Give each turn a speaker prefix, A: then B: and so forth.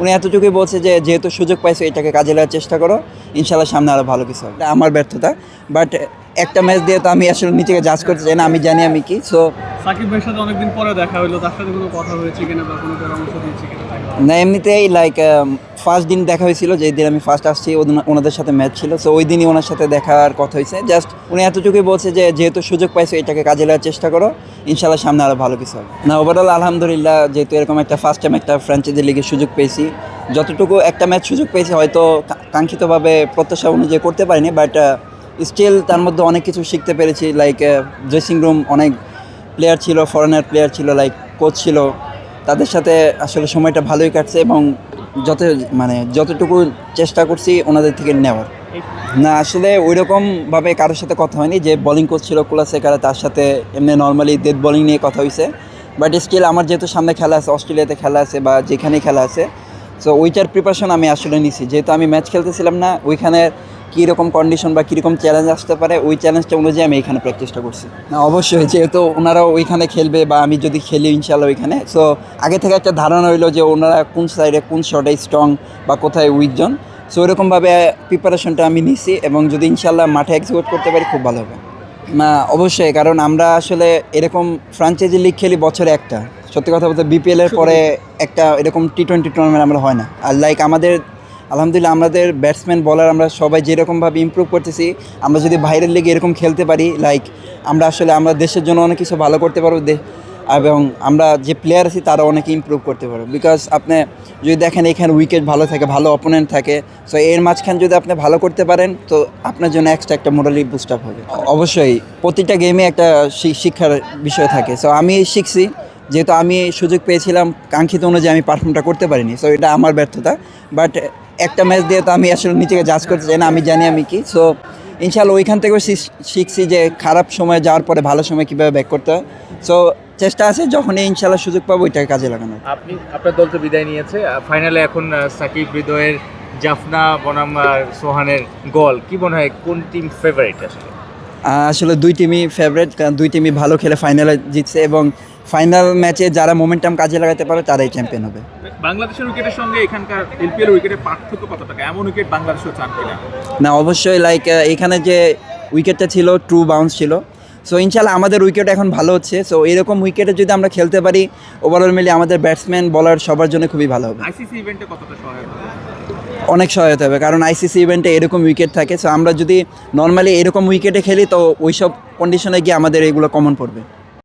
A: উনি এতটুকুই বলছে যে যেহেতু সুযোগ পাইছো এটাকে কাজে লাগার চেষ্টা করো, ইনশাল্লাহ সামনে আরও ভালো কিছু হবে। এটা আমার ব্যর্থতা, বাট একটা ম্যাচ দিয়ে তো আমি আসলে নিজেকে জাজ করতে চাই না, আমি জানি আমি কি। সো
B: সাকিব ভাইয়ের সাথে অনেকদিন পরে দেখা হলো, তার সাথে কোনো কথা হয়েছে কিনা বা কোনো পরামর্শ দিয়েছে কিনা?
A: না, এমনিতেই লাইক ফার্স্ট দিন দেখা হয়েছিল, যেই দিন আমি ফার্স্ট আসছি ওনাদের সাথে ম্যাচ ছিল, সো ওই দিনই ওনার সাথে দেখার কথা হয়েছে। জাস্ট উনি এতটুকুই বলছে যে যেহেতু সুযোগ পাইছো এটাকে কাজে লাগার চেষ্টা করো, ইনশাল্লাহ সামনে আরও ভালো কিছু হবে। না, ওভারঅল আলহামদুলিল্লাহ, যেহেতু এরকম একটা ফার্স্ট টাইম একটা ফ্র্যাঞ্চাইজি লিগের সুযোগ পেয়েছি, যতটুকু একটা ম্যাচ সুযোগ পেয়েছি হয়তো কাঙ্ক্ষিতভাবে প্রত্যাশা অনুযায়ী করতে পারিনি, বাট স্টিল তার মধ্যে অনেক কিছু শিখতে পেরেছি। লাইক ড্রেসিং রুম অনেক প্লেয়ার ছিল, ফরেনার প্লেয়ার ছিল, লাইক কোচ ছিল, তাদের সাথে আসলে সময়টা ভালোই কাটছে এবং যতটুকু চেষ্টা করছি ওনাদের থেকে নেওয়ার। না, আসলে ওইরকমভাবে কারোর সাথে কথা হয়নি। যে বোলিং কোচ ছিল কুলাসেকারা, তার সাথে এমনি নর্মালি ডেথ বোলিং নিয়ে কথা হয়েছে, বাট স্টিল আমার যেহেতু সামনে খেলা আছে, অস্ট্রেলিয়াতে খেলা আছে বা যেখানেই খেলা আছে, সো ওইটার প্রিপারেশন আমি আসলে নিছি। যেহেতু আমি ম্যাচ খেলতেছিলাম না, ওইখানে কীরকম কন্ডিশন বা কীরকম চ্যালেঞ্জ আসতে পারে ওই চ্যালেঞ্জটা অনুযায়ী আমি এখানে প্র্যাকটিসটা করছি। না, অবশ্যই, যেহেতু ওনারাও ওইখানে খেলবে বা আমি যদি খেলি ইনশাল্লাহ ওইখানে, সো আগে থেকে একটা ধারণা হইলো যে ওনারা কোন সাইডে কোন শটে স্ট্রং বা কোথায় উইক জোন, সো ওইরকমভাবে প্রিপারেশনটা আমি নিছি এবং যদি ইনশাল্লাহ মাঠে এক্সিকিউট করতে পারি খুব ভালো হবে। না, অবশ্যই, কারণ আমরা আসলে এরকম ফ্র্যাঞ্চাইজি লিগ খেলি বছরে একটা, সত্যি কথা বলতে বিপিএলের পরে একটা এরকম টি-20 টুর্নামেন্ট আমরা হয় না। আর লাইক আমাদের আলহামদুলিল্লাহ আমাদের ব্যাটসম্যান বলার আমরা সবাই যেরকমভাবে ইমপ্রুভ করতেছি, আমরা যদি বাইরের লিগে এরকম খেলতে পারি, লাইক আমরা দেশের জন্য অনেক কিছু ভালো করতে পারবো, এবং আমরা যে প্লেয়ার আছি তারা অনেক ইমপ্রুভ করতে পারবো। বিকজ আপনি যদি দেখেন এখানে উইকেট ভালো থাকে, ভালো অপোনেন্ট থাকে, সো এর মাঝখানে যদি আপনি ভালো করতে পারেন তো আপনার জন্য এক্সট্রা একটা মোরালি বুস্ট আপ হবে। অবশ্যই প্রতিটা গেমে একটা শিক্ষার বিষয় থাকে, সো আমি শিখছি। যেহেতু আমি সুযোগ পেয়েছিলাম কাঙ্ক্ষিত অনুযায়ী আমি পারফর্মটা করতে পারিনি, সো এটা আমার ব্যর্থতা, বাট একটা ম্যাচ দিয়ে তো আমি আসলে নিজেকে জাজ করতে চাই না, আমি জানি আমি কি। সো ইনশাআল্লাহ ওইখান থেকেও শিখছি যে খারাপ সময় যাওয়ার পরে ভালো সময় কীভাবে ব্যাক করতে হয়। সো চেষ্টা আছে যখনই ইনশাআল্লাহ সুযোগ পাবো ওইটাকে কাজে লাগানো।
C: আপনার দল তো বিদায় নিয়েছে, ফাইনালে এখন সাকিব, হৃদয়ের, জাফনা বনাম সোহানের গোল, কি মনে হয় কোন টিম ফেভারিট আসলে?
A: আসলে দুই টিমই ফেভারিট, কারণ দুই টিমই ভালো খেলে ফাইনালে জিতছে এবং ফাইনাল ম্যাচে যারা মোমেন্টাম কাজে লাগাতে পারে তারাই চ্যাম্পিয়ন হবে।
B: বাংলাদেশের উইকেটের সঙ্গে এখানকার এলপিএল উইকেটের পার্থক্য কতটা? এমন উইকেট বাংলাদেশও চান কিনা?
A: না, অবশ্যই, লাইক এখানে যে উইকেটটা ছিল ট্রু বাউন্স ছিল, সো ইনশাল্লাহ আমাদের উইকেট এখন ভালো হচ্ছে। সো এরকম উইকেটে যদি আমরা খেলতে পারি ওভারঅল মিলিয়ে আমাদের ব্যাটসম্যান বলার সবার জন্য খুবই ভালো হবে।
B: আইসিসি ইভেন্টে কতটা সহায়তা হবে?
A: অনেক সহায়তা হবে, কারণ আইসিসি ইভেন্টে এরকম উইকেট থাকে। সো আমরা যদি নর্মালি এরকম উইকেটে খেলি তো ওইসব কন্ডিশনে গিয়ে আমাদের এগুলো কমন পড়বে।